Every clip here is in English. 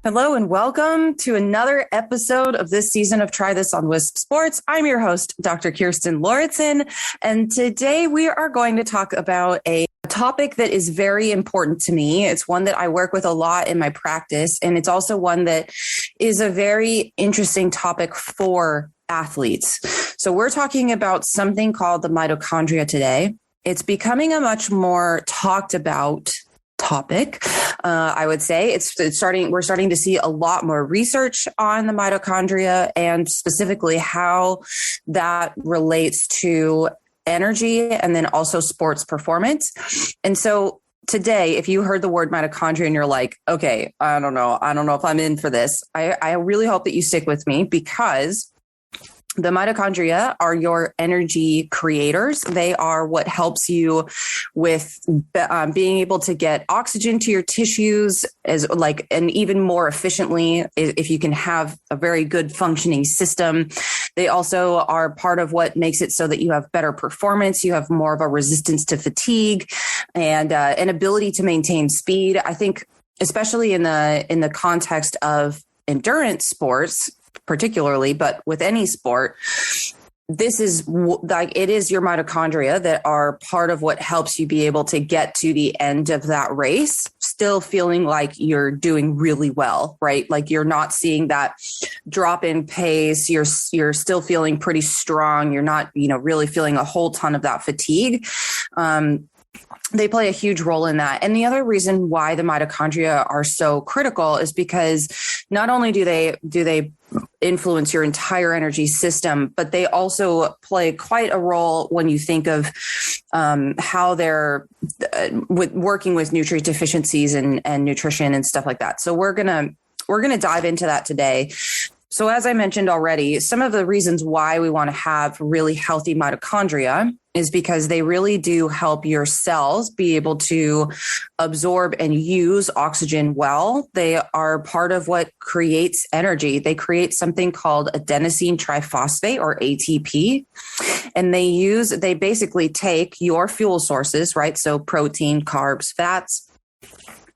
Hello and welcome to another episode of this season of Try This on Wisp Sports. I'm your host, Dr. Kirstin Lauritzen, and today we are going to talk about a topic that is very important to me. It's one that I work with a lot in my practice, and it's also one that is a very interesting topic for athletes. So we're talking about something called the mitochondria today. It's becoming a much more talked about topic. I would say we're starting to see a lot more research on the mitochondria and specifically how that relates to energy and then also sports performance. And so today, if you heard the word mitochondria and you're like, okay, I don't know if I'm in for this. I really hope that you stick with me because the mitochondria are your energy creators. They are what helps you with being able to get oxygen to your tissues and even more efficiently if you can have a very good functioning system. They also are part of what makes it so that you have better performance. You have more of a resistance to fatigue and an ability to maintain speed. I think, especially in the context of endurance sports, particularly, but with any sport, this is it is your mitochondria that are part of what helps you be able to get to the end of that race, still feeling like you're doing really well, right? Like you're not seeing that drop in pace. You're still feeling pretty strong. You're not, really feeling a whole ton of that fatigue. They play a huge role in that. And the other reason why the mitochondria are so critical is because not only do they influence your entire energy system, but they also play quite a role when you think of how they're working with nutrient deficiencies and nutrition and stuff like that. So we're gonna dive into that today. So as I mentioned already, some of the reasons why we want to have really healthy mitochondria is because they really do help your cells be able to absorb and use oxygen well. They are part of what creates energy. They create something called adenosine triphosphate, or ATP. And they basically take your fuel sources, right? So protein, carbs, fats,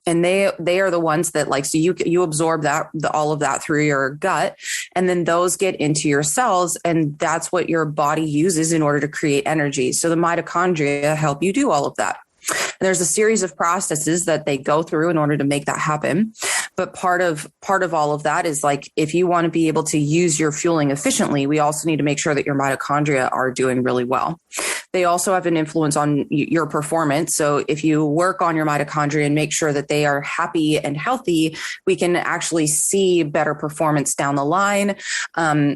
and they are the ones that so you absorb all of that through your gut, and then those get into your cells, and that's what your body uses in order to create energy. So the mitochondria help you do all of that. And there's a series of processes that they go through in order to make that happen. But part of all of that is if you want to be able to use your fueling efficiently, we also need to make sure that your mitochondria are doing really well. They also have an influence on your performance. So if you work on your mitochondria and make sure that they are happy and healthy, we can actually see better performance down the line.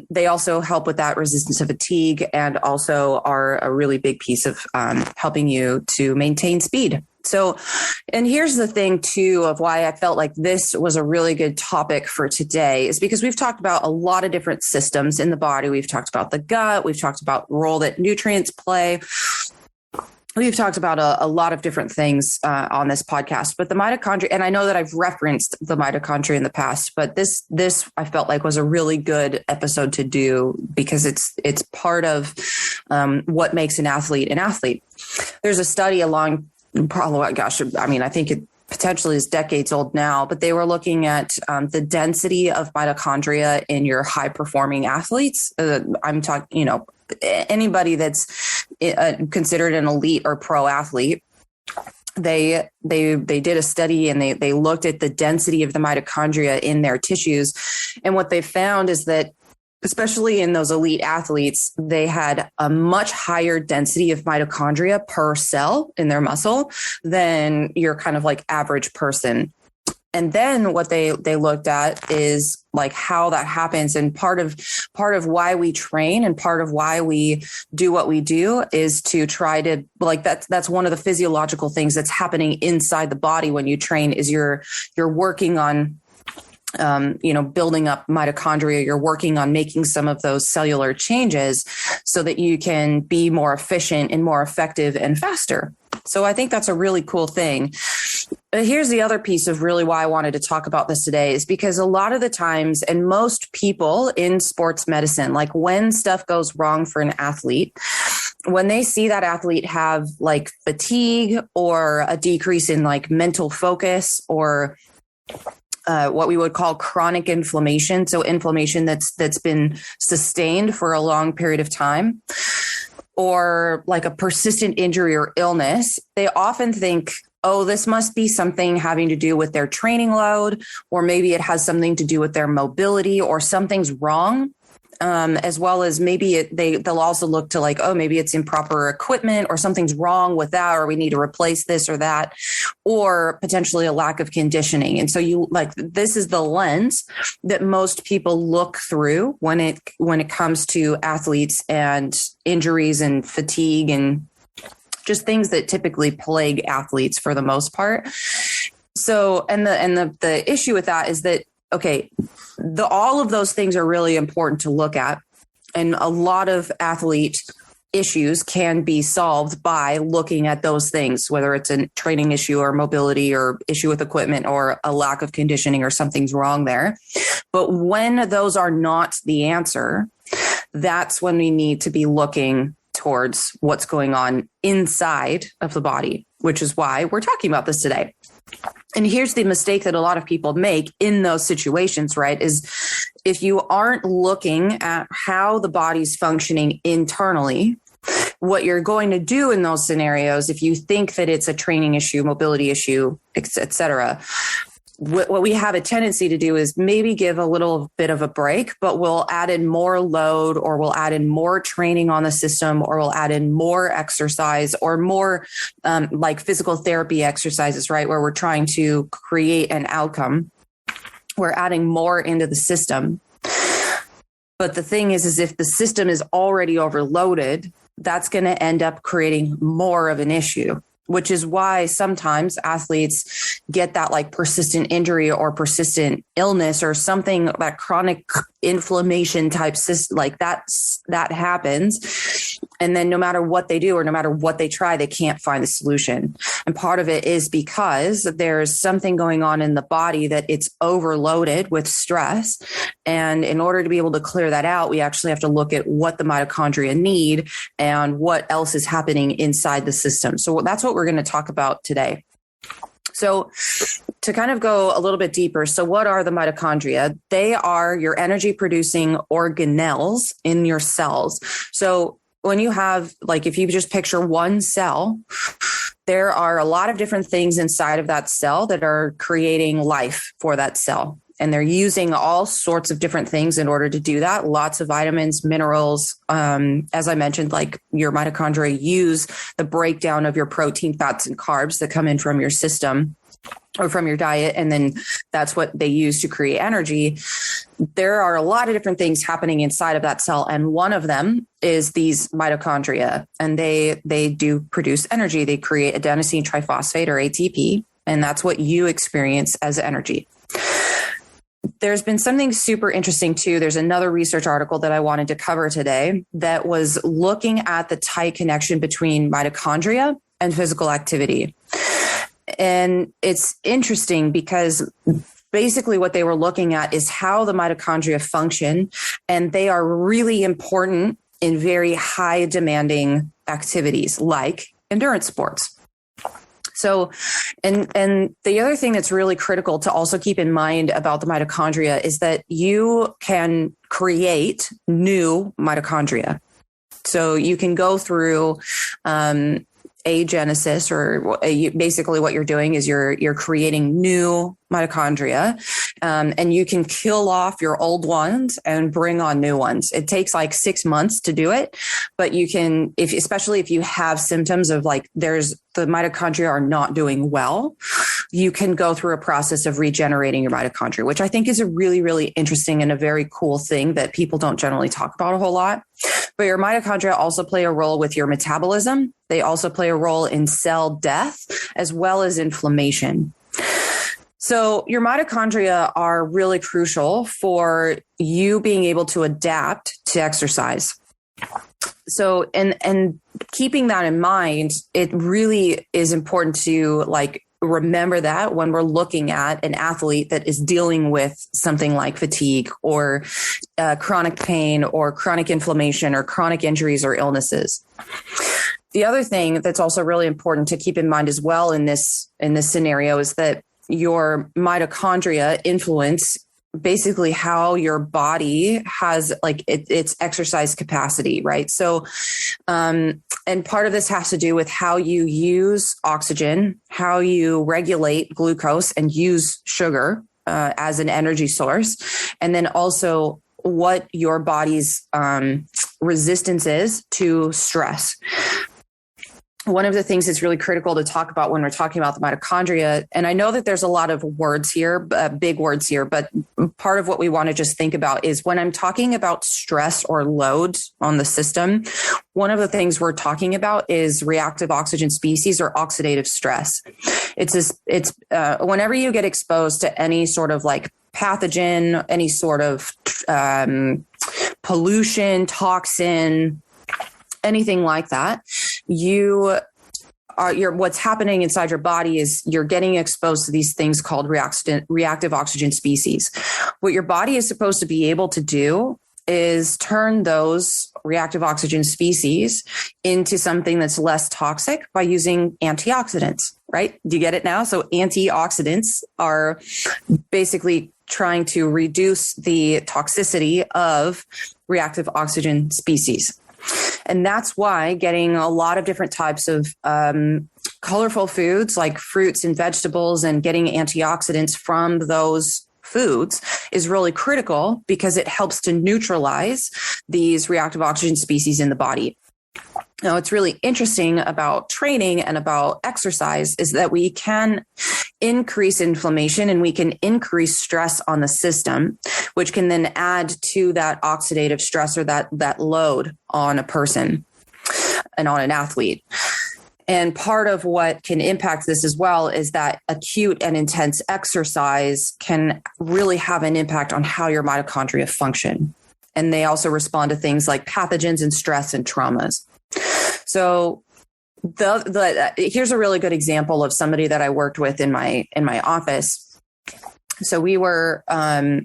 They also help with that resistance to fatigue and also are a really big piece of helping you to maintain speed. So, and here's the thing too of why I felt like this was a really good topic for today is because we've talked about a lot of different systems in the body. We've talked about the gut. We've talked about the role that nutrients play. We've talked about a lot of different things on this podcast, but the mitochondria, and I know that I've referenced the mitochondria in the past, but this I felt like was a really good episode to do because it's part of what makes an athlete an athlete. There's a study I think it potentially is decades old now, but they were looking at the density of mitochondria in your high performing athletes. I'm talking, anybody that's considered an elite or pro athlete. They did a study and they looked at the density of the mitochondria in their tissues. And what they found is that especially in those elite athletes, they had a much higher density of mitochondria per cell in their muscle than your kind of average person. And then what they looked at is how that happens. And part of why we train and part of why we do what we do is to try to that's one of the physiological things that's happening inside the body when you train is you're working on building up mitochondria, you're working on making some of those cellular changes so that you can be more efficient and more effective and faster. So I think that's a really cool thing. But here's the other piece of really why I wanted to talk about this today is because a lot of the times, and most people in sports medicine, when stuff goes wrong for an athlete, when they see that athlete have fatigue or a decrease in mental focus or what we would call chronic inflammation. So inflammation that's been sustained for a long period of time, or like a persistent injury or illness, they often think, oh, this must be something having to do with their training load, or maybe it has something to do with their mobility, or something's wrong. As well as maybe they'll also look to like, oh, maybe it's improper equipment, or something's wrong with that, or we need to replace this or that, or potentially a lack of conditioning. And so this is the lens that most people look through when it comes to athletes and injuries and fatigue and just things that typically plague athletes for the most part. So, and the issue with that is that, okay, all of those things are really important to look at. And a lot of athlete issues can be solved by looking at those things, whether it's a training issue or mobility or issue with equipment or a lack of conditioning or something's wrong there. But when those are not the answer, that's when we need to be looking towards what's going on inside of the body, which is why we're talking about this today. And here's the mistake that a lot of people make in those situations, right? Is if you aren't looking at how the body's functioning internally, what you're going to do in those scenarios, if you think that it's a training issue, mobility issue, et cetera, what we have a tendency to do is maybe give a little bit of a break, but we'll add in more load, or we'll add in more training on the system, or we'll add in more exercise, or more like physical therapy exercises, right? Where we're trying to create an outcome. We're adding more into the system. But the thing is if the system is already overloaded, that's going to end up creating more of an issue, which is why sometimes athletes get that like persistent injury or persistent illness or something, that chronic inflammation type system, like that happens. And then no matter what they do or no matter what they try, they can't find the solution. And part of it is because there's something going on in the body that it's overloaded with stress. And in order to be able to clear that out, we actually have to look at what the mitochondria need and what else is happening inside the system. So that's what we're going to talk about today. So to kind of go a little bit deeper, so what are the mitochondria? They are your energy producing organelles in your cells. So when you have, like, if you just picture one cell, there are a lot of different things inside of that cell that are creating life for that cell. And they're using all sorts of different things in order to do that. Lots of vitamins, minerals. As I mentioned, like your mitochondria use the breakdown of your protein, fats, and carbs that come in from your system or from your diet. And then that's what they use to create energy. There are a lot of different things happening inside of that cell. And one of them is these mitochondria. And they do produce energy. They create adenosine triphosphate or ATP. And that's what you experience as energy. There's been something super interesting too. There's another research article that I wanted to cover today that was looking at the tight connection between mitochondria and physical activity. And it's interesting because basically what they were looking at is how the mitochondria function, and they are really important in very high demanding activities like endurance sports. So, and the other thing that's really critical to also keep in mind about the mitochondria is that you can create new mitochondria. So you can go through agenesis, or basically what you're doing is you're creating new mitochondria, and you can kill off your old ones and bring on new ones. It takes like 6 months to do it, but you can, especially if you have symptoms of like the mitochondria are not doing well, you can go through a process of regenerating your mitochondria, which I think is a really, really interesting and a very cool thing that people don't generally talk about a whole lot. But your mitochondria also play a role with your metabolism. They also play a role in cell death as well as inflammation. So your mitochondria are really crucial for you being able to adapt to exercise. So, and keeping that in mind, it really is important to like remember that when we're looking at an athlete that is dealing with something like fatigue or chronic pain or chronic inflammation or chronic injuries or illnesses. The other thing that's also really important to keep in mind as well in this scenario is that your mitochondria influence basically how your body has like its exercise capacity, right? So, and part of this has to do with how you use oxygen, how you regulate glucose and use sugar as an energy source, and then also what your body's resistance is to stress. One of the things that's really critical to talk about when we're talking about the mitochondria, and I know that there's a lot of words here, big words here, but part of what we want to just think about is when I'm talking about stress or load on the system, one of the things we're talking about is reactive oxygen species or oxidative stress. It's whenever you get exposed to any sort of like pathogen, any sort of pollution, toxin, anything like that, what's happening inside your body is you're getting exposed to these things called reactive oxygen species. What your body is supposed to be able to do is turn those reactive oxygen species into something that's less toxic by using antioxidants, right? Do you get it now? So antioxidants are basically trying to reduce the toxicity of reactive oxygen species. And that's why getting a lot of different types of colorful foods like fruits and vegetables and getting antioxidants from those foods is really critical because it helps to neutralize these reactive oxygen species in the body. Now, what's really interesting about training and about exercise is that we can increase inflammation and we can increase stress on the system, which can then add to that oxidative stress or that load on a person and on an athlete. And part of what can impact this as well is that acute and intense exercise can really have an impact on how your mitochondria function. And they also respond to things like pathogens and stress and traumas. So here's a really good example of somebody that I worked with in my office. So we were,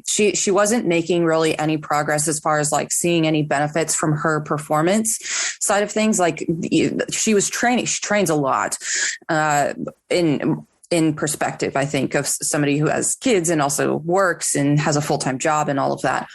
she wasn't making really any progress as far as like seeing any benefits from her performance side of things. Like she trains a lot, in perspective, I think, of somebody who has kids and also works and has a full-time job and all of that.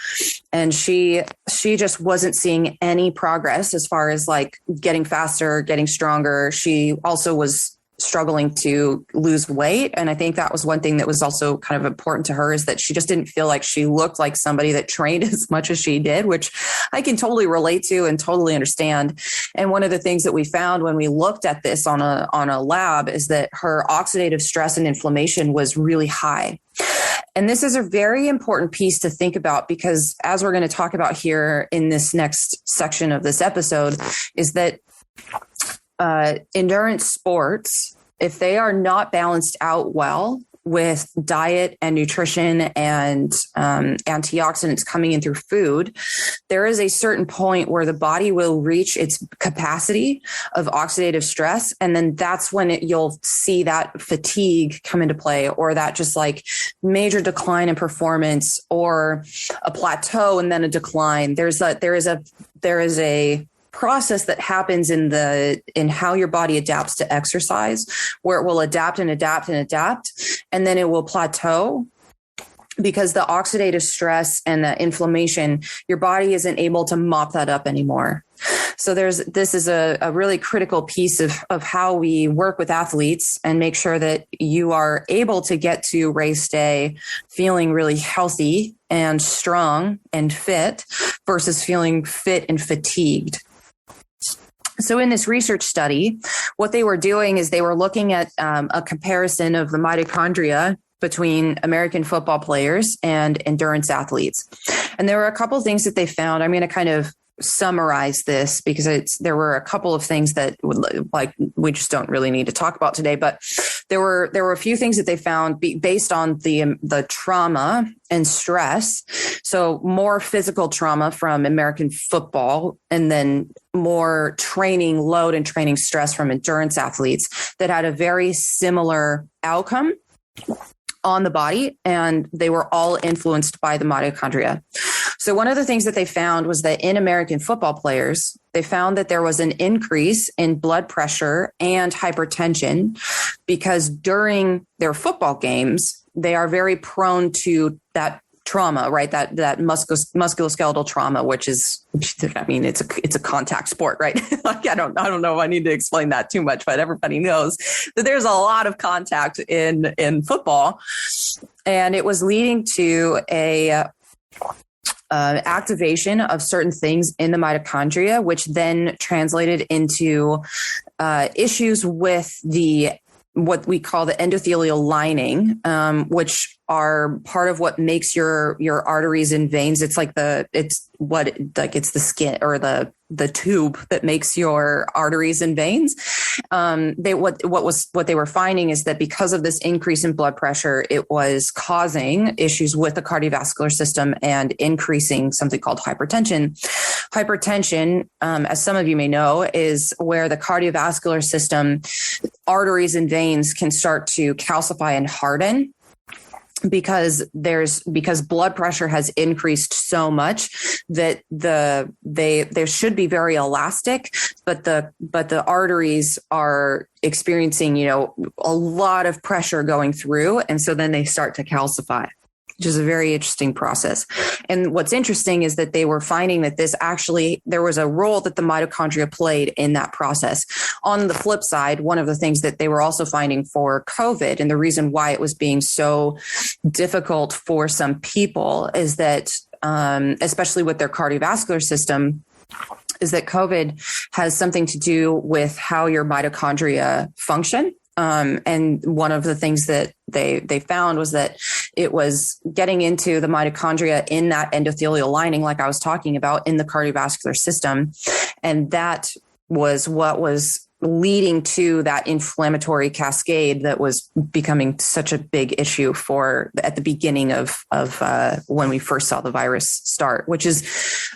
And she just wasn't seeing any progress as far as like getting faster, getting stronger. She also was struggling to lose weight. And I think that was one thing that was also kind of important to her, is that she just didn't feel like she looked like somebody that trained as much as she did, which I can totally relate to and totally understand. And one of the things that we found when we looked at this on a lab is that her oxidative stress and inflammation was really high. And this is a very important piece to think about, because as we're going to talk about here in this next section of this episode, is that endurance sports, if they are not balanced out well with diet and nutrition and antioxidants coming in through food, there is a certain point where the body will reach its capacity of oxidative stress. And then that's when you'll see that fatigue come into play, or that just like major decline in performance, or a plateau and then a decline. There is a process that happens in how your body adapts to exercise, where it will adapt and adapt and adapt, and then it will plateau because the oxidative stress and the inflammation, your body isn't able to mop that up anymore. So this is a really critical piece of how we work with athletes and make sure that you are able to get to race day feeling really healthy and strong and fit versus feeling fit and fatigued. So in this research study, what they were doing is they were looking at a comparison of the mitochondria between American football players and endurance athletes. And there were a couple of things that they found. I'm going to kind of summarize this because there were a couple of things that we just don't really need to talk about today, but there were a few things that they found based on the trauma and stress. So more physical trauma from American football, and then more training load and training stress from endurance athletes that had a very similar outcome on the body, and they were all influenced by the mitochondria. So one of the things that they found was that in American football players, they found that there was an increase in blood pressure and hypertension because during their football games, they are very prone to that trauma, right? That musculoskeletal trauma, which is, I mean, it's a contact sport, right? Like, I don't know if I need to explain that too much, but everybody knows that there's a lot of contact in football, and it was leading to a activation of certain things in the mitochondria, which then translated into issues with what we call the endothelial lining, which are part of what makes your arteries and veins. It's like it's the skin or the tube that makes your arteries and veins. What they were finding is that because of this increase in blood pressure, it was causing issues with the cardiovascular system and increasing something called hypertension. Hypertension, as some of you may know, is where the cardiovascular system, arteries and veins can start to calcify and harden, because blood pressure has increased so much that they should be very elastic, but the arteries are experiencing, a lot of pressure going through, and so then they start to calcify, which is a very interesting process. And what's interesting is that they were finding that there was a role that the mitochondria played in that process. On the flip side, one of the things that they were also finding for COVID, and the reason why it was being so difficult for some people, is that, especially with their cardiovascular system, is that COVID has something to do with how your mitochondria function. And one of the things that they found was that it was getting into the mitochondria in that endothelial lining, like I was talking about, in the cardiovascular system. And that was what was leading to that inflammatory cascade that was becoming such a big issue at the beginning of when we first saw the virus start, which is,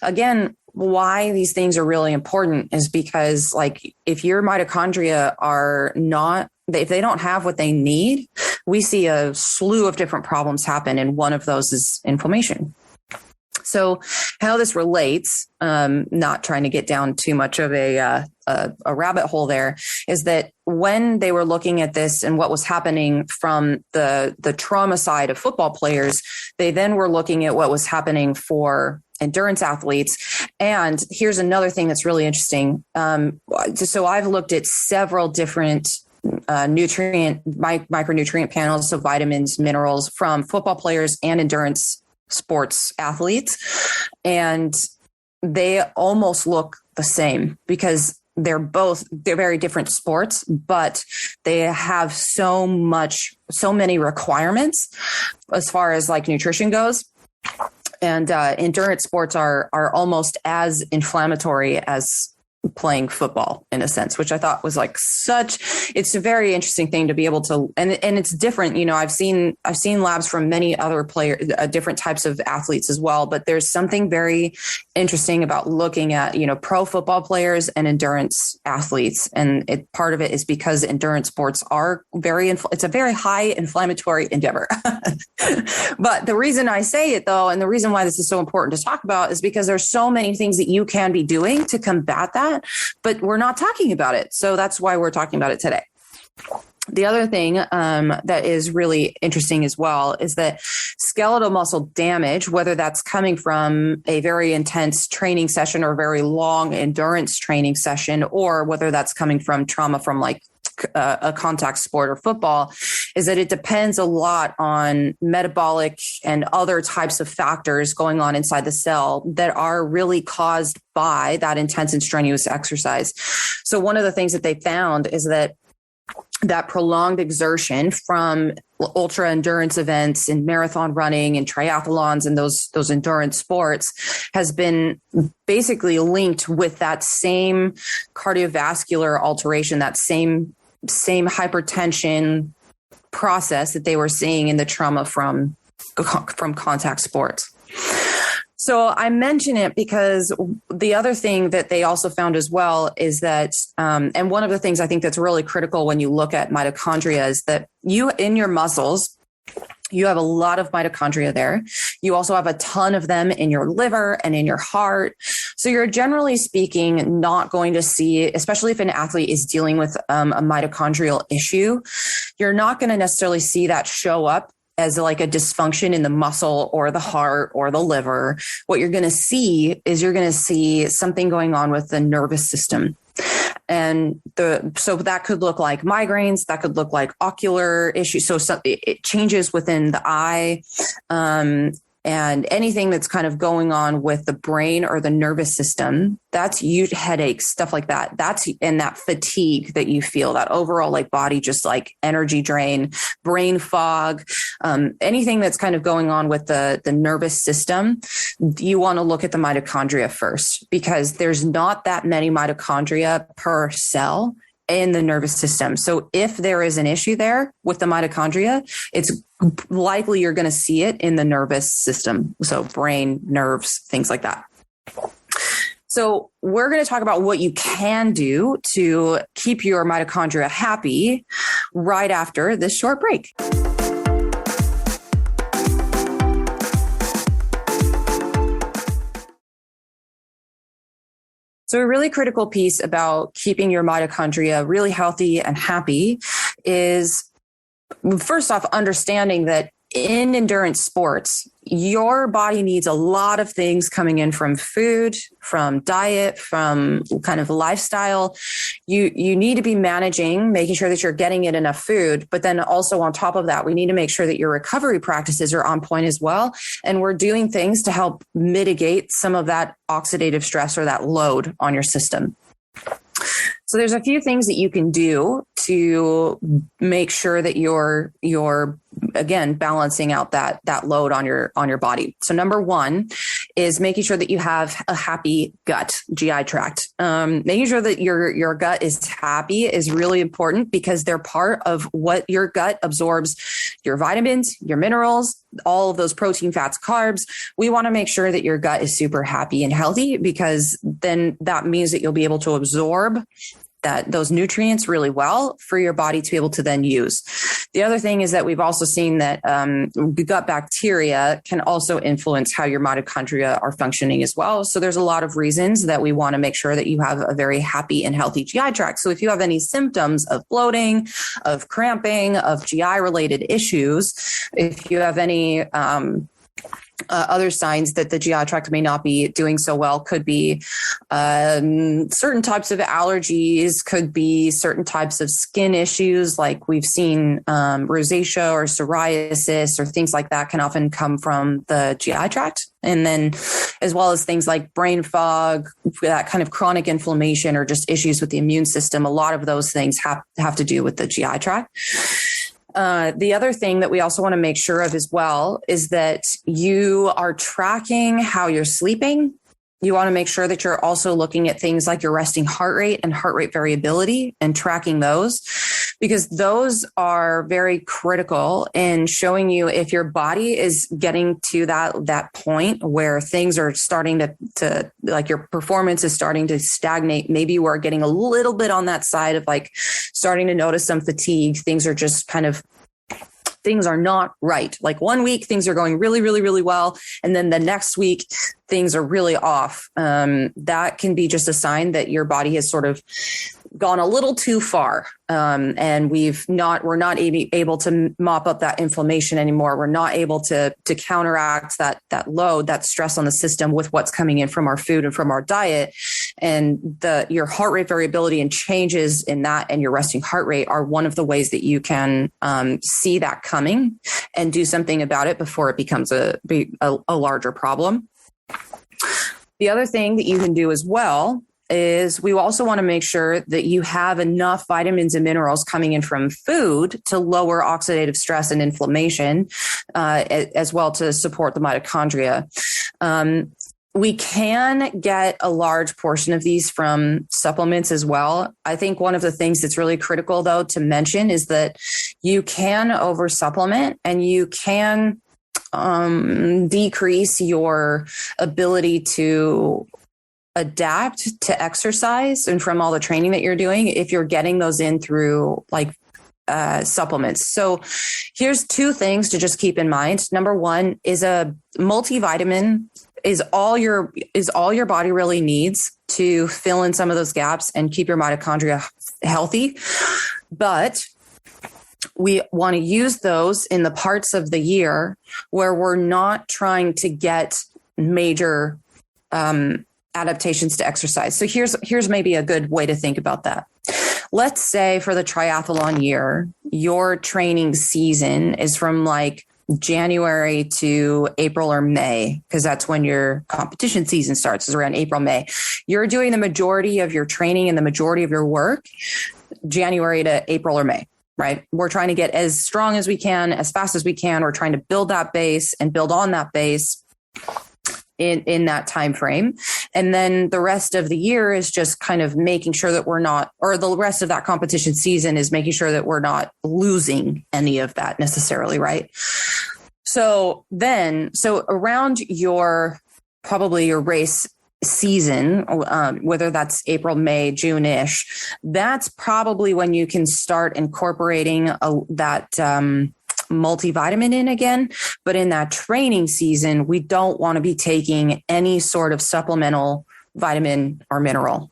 again, why these things are really important, is because, like, if your mitochondria if they don't have what they need, we see a slew of different problems happen. And one of those is inflammation. So how this relates, not trying to get down too much of a rabbit hole there, is that when they were looking at this and what was happening from the trauma side of football players, they then were looking at what was happening for endurance athletes. And here's another thing that's really interesting. So I've looked at several different micronutrient panels, so vitamins, minerals, from football players and endurance sports athletes, and they almost look the same, because they're very different sports, but they have so many requirements as far as like nutrition goes. And endurance sports are almost as inflammatory as playing football, in a sense, which I thought was it's a very interesting thing to be able to, and it's different. I've seen labs from many other players, different types of athletes as well, but there's something very interesting about looking at, pro football players and endurance athletes. And part of it is because endurance sports are it's a very high inflammatory endeavor. But the reason I say it, though, and the reason why this is so important to talk about, is because there's so many things that you can be doing to combat that, but we're not talking about it. So that's why we're talking about it today. The other thing that is really interesting as well is that skeletal muscle damage, whether that's coming from a very intense training session or a very long endurance training session, or whether that's coming from trauma from like a contact sport or football, is that it depends a lot on metabolic and other types of factors going on inside the cell that are really caused by that intense and strenuous exercise. So one of the things that they found is that prolonged exertion from ultra endurance events and marathon running and triathlons and those endurance sports has been basically linked with that same cardiovascular alteration, that same hypertension process that they were seeing in the trauma from contact sports. So I mention it because the other thing that they also found as well is that, and one of the things I think that's really critical when you look at mitochondria, is that in your muscles, you have a lot of mitochondria there. You also have a ton of them in your liver and in your heart. So you're generally speaking not going to see, especially if an athlete is dealing with a mitochondrial issue, you're not going to necessarily see that show up as like a dysfunction in the muscle or the heart or the liver. What you're going to see is you're going to see something going on with the nervous system. And so that could look like migraines, that could look like ocular issues. So it changes within the eye, and anything that's kind of going on with the brain or the nervous system. That's huge headaches, stuff like that. And that fatigue that you feel, that overall like body, just like energy drain, brain fog, anything that's kind of going on with the nervous system. You want to look at the mitochondria first, because there's not that many mitochondria per cell in the nervous system. So if there is an issue there with the mitochondria, it's likely you're going to see it in the nervous system. So brain, nerves, things like that. So we're going to talk about what you can do to keep your mitochondria happy right after this short break. So a really critical piece about keeping your mitochondria really healthy and happy is, first off, understanding that in endurance sports, your body needs a lot of things coming in from food, from diet, from kind of lifestyle. You need to be managing, making sure that you're getting in enough food. But then also on top of that, we need to make sure that your recovery practices are on point as well. And we're doing things to help mitigate some of that oxidative stress or that load on your system. So there's a few things that you can do to make sure that you're again balancing out that load on your body. So number one is making sure that you have a happy gut, GI tract. Making sure that your gut is happy is really important, because they're part of what your gut absorbs: your vitamins, your minerals, all of those protein, fats, carbs. We want to make sure that your gut is super happy and healthy, because then that means that you'll be able to absorb those nutrients really well for your body to be able to then use. The other thing is that we've also seen that gut bacteria can also influence how your mitochondria are functioning as well. So there's a lot of reasons that we want to make sure that you have a very happy and healthy GI tract. So if you have any symptoms of bloating, of cramping, of GI related issues, if you have any other signs that the GI tract may not be doing so well, could be certain types of allergies, could be certain types of skin issues, like we've seen rosacea or psoriasis or things like that can often come from the GI tract. And then as well as things like brain fog, that kind of chronic inflammation or just issues with the immune system. A lot of those things have to do with the GI tract. The other thing that we also want to make sure of as well is that you are tracking how you're sleeping. You want to make sure that you're also looking at things like your resting heart rate and heart rate variability and tracking those, because those are very critical in showing you if your body is getting to that point where things are starting to like your performance is starting to stagnate. Maybe you are getting a little bit on that side of like starting to notice some fatigue. Things are just kind of things are not right. Like 1 week, things are going really, really, really well. And then the next week, things are really off. That can be just a sign that your body has sort of gone a little too far. And we're not able to mop up that inflammation anymore. We're not able to counteract that load, that stress on the system with what's coming in from our food and from our diet. And your heart rate variability and changes in that and your resting heart rate are one of the ways that you can see that coming and do something about it before it becomes a larger problem. The other thing that you can do as well is we also want to make sure that you have enough vitamins and minerals coming in from food to lower oxidative stress and inflammation, as well to support the mitochondria. We can get a large portion of these from supplements as well. I think one of the things that's really critical, though, to mention is that you can over supplement and you can decrease your ability to adapt to exercise and from all the training that you're doing if you're getting those in through like supplements. So here's two things to just keep in mind. Number one is a multivitamin is all your body really needs to fill in some of those gaps and keep your mitochondria healthy. But we want to use those in the parts of the year where we're not trying to get major adaptations to exercise. So here's maybe a good way to think about that. Let's say for the triathlon year, your training season is from like January to April or May, because that's when your competition season starts, is around April, May. You're doing the majority of your training and the majority of your work January to April or May, right? We're trying to get as strong as we can, as fast as we can. We're trying to build that base and build on that base in that time frame. And then the rest of the year is just kind of making sure that we're not, or the rest of that competition season is making sure that we're not losing any of that necessarily, right? So around probably your race season, whether that's April, May, June-ish, that's probably when you can start incorporating that multivitamin in again. But in that training season, we don't want to be taking any sort of supplemental vitamin or mineral.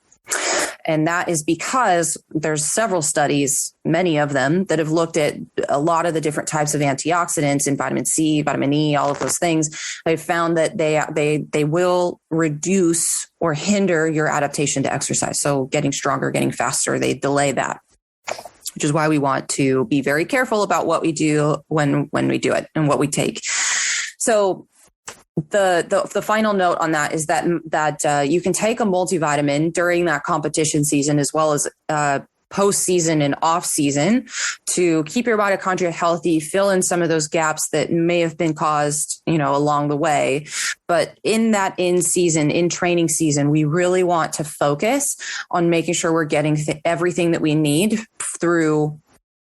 And that is because there's several studies, many of them, that have looked at a lot of the different types of antioxidants and vitamin C, vitamin E, all of those things. They've found that they will reduce or hinder your adaptation to exercise. So getting stronger, getting faster, they delay that, which is why we want to be very careful about what we do when we do it and what we take. So the final note on that is that you can take a multivitamin during that competition season as well as post-season and off-season to keep your mitochondria healthy, fill in some of those gaps that may have been caused, along the way. But in that in training season, we really want to focus on making sure we're getting everything that we need through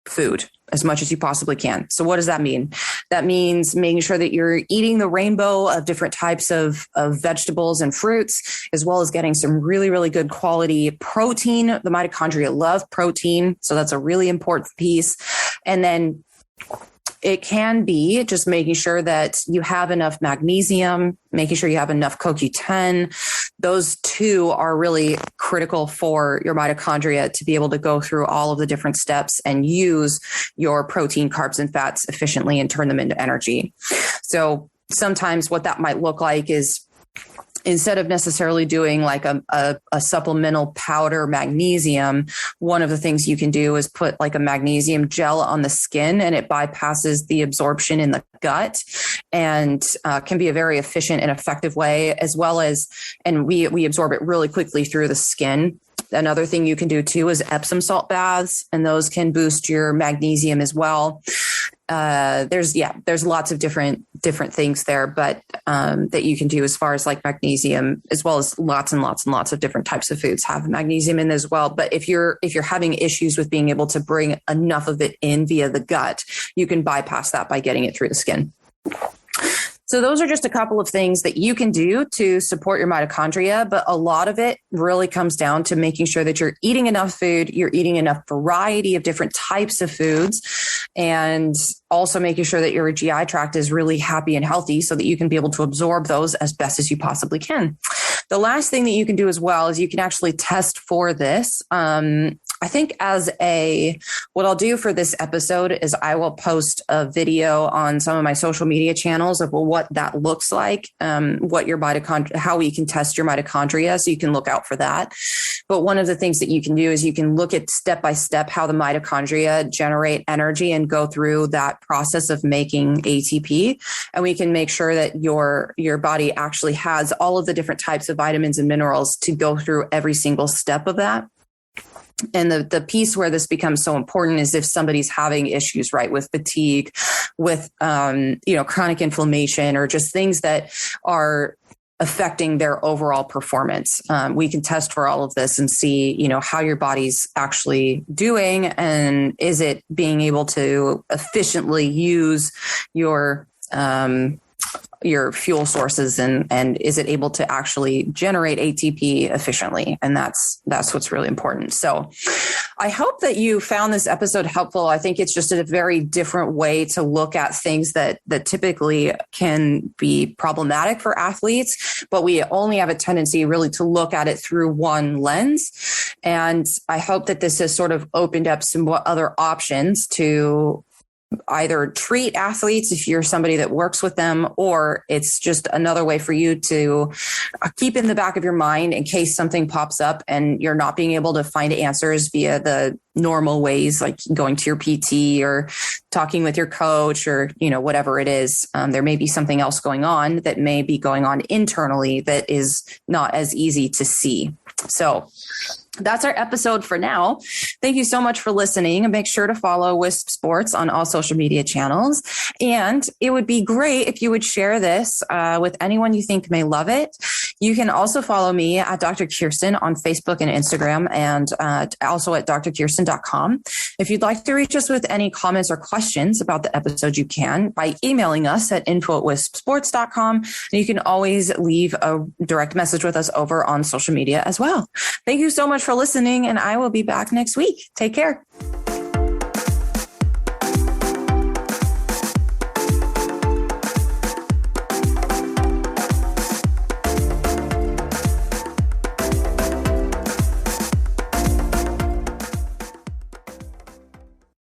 food as much as you possibly can. So what does that mean? That means making sure that you're eating the rainbow of different types of vegetables and fruits, as well as getting some really, really good quality protein. The mitochondria love protein, so that's a really important piece. And then it can be just making sure that you have enough magnesium, making sure you have enough CoQ10. Those two are really critical for your mitochondria to be able to go through all of the different steps and use your protein, carbs, and fats efficiently and turn them into energy. So sometimes what that might look like is, instead of necessarily doing like a supplemental powder magnesium, one of the things you can do is put like a magnesium gel on the skin, and it bypasses the absorption in the gut and can be a very efficient and effective way, as well as, and we absorb it really quickly through the skin. Another thing you can do too is Epsom salt baths, and those can boost your magnesium as well. There's lots of different things there, but that you can do as far as like magnesium, as well as lots and lots and lots of different types of foods have magnesium in as well. But if you're having issues with being able to bring enough of it in via the gut, you can bypass that by getting it through the skin. So those are just a couple of things that you can do to support your mitochondria, but a lot of it really comes down to making sure that you're eating enough food, you're eating enough variety of different types of foods, and also making sure that your GI tract is really happy and healthy so that you can be able to absorb those as best as you possibly can. The last thing that you can do as well is you can actually test for this. I think what I'll do for this episode is I will post a video on some of my social media channels of what that looks like, what your mitochondria, how we can test your mitochondria. So you can look out for that. But one of the things that you can do is you can look at step by step how the mitochondria generate energy and go through that process of making ATP. And we can make sure that your body actually has all of the different types of vitamins and minerals to go through every single step of that. And the piece where this becomes so important is if somebody's having issues, right, with fatigue, with, chronic inflammation, or just things that are affecting their overall performance. We can test for all of this and see, how your body's actually doing, and is it being able to efficiently use your your fuel sources and is it able to actually generate ATP efficiently? And that's what's really important. So I hope that you found this episode helpful. I think it's just a very different way to look at things that typically can be problematic for athletes, but we only have a tendency really to look at it through one lens. And I hope that this has sort of opened up some other options to either treat athletes if you're somebody that works with them, or it's just another way for you to keep in the back of your mind in case something pops up and you're not being able to find answers via the normal ways, like going to your PT or talking with your coach or, whatever it is. There may be something else going on that may be going on internally that is not as easy to see. So that's our episode for now. Thank you so much for listening, and make sure to follow Wisp Sports on all social media channels. And it would be great if you would share this with anyone you think may love it. You can also follow me at Dr. Kirstin on Facebook and Instagram, and also at drkirstin.com. If you'd like to reach us with any comments or questions about the episode, you can by emailing us at info@wispsports.com. And you can always leave a direct message with us over on social media as well. Thank you so much for listening, and I will be back next week. Take care.